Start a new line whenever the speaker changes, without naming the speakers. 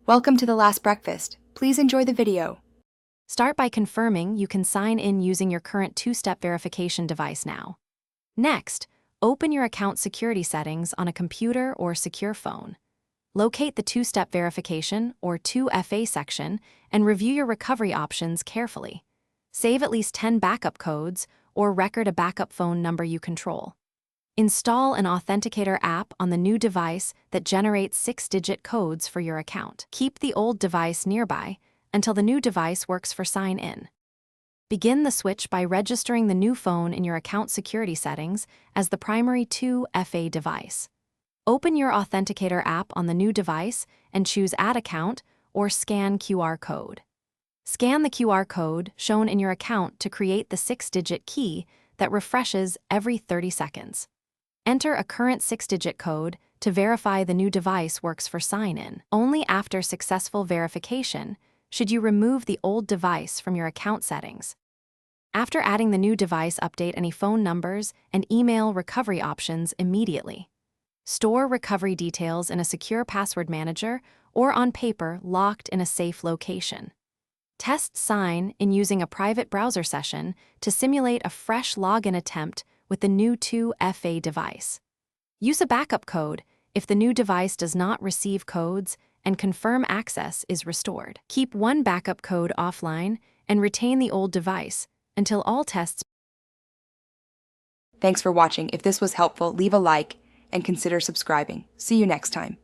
Welcome to The Last Breakfast. Please enjoy the video.
Start by confirming you can sign in using your current two-step verification device now. Next, open your account security settings on a computer or secure phone. Locate the two-step verification or 2FA section and review your recovery options carefully. Save at least 10 backup codes or record a backup phone number you control. Install an Authenticator app on the new device that generates 6-digit codes for your account. Keep the old device nearby until the new device works for sign-in. Begin the switch by registering the new phone in your account security settings as the primary 2FA device. Open your Authenticator app on the new device and choose Add Account or Scan QR Code. Scan the QR code shown in your account to create the 6-digit key that refreshes every 30 seconds. Enter a current 6-digit code to verify the new device works for sign-in. Only after successful verification should you remove the old device from your account settings. After adding the new device, update any phone numbers and email recovery options immediately. Store recovery details in a secure password manager or on paper locked in a safe location. Test sign in using a private browser session to simulate a fresh login attempt with the new 2FA device. Use a backup code if the new device does not receive codes and confirm access is restored. Keep one backup code offline and retain the old device until all tests.
Thanks for watching. If this was helpful, leave a like and consider subscribing. See you next time.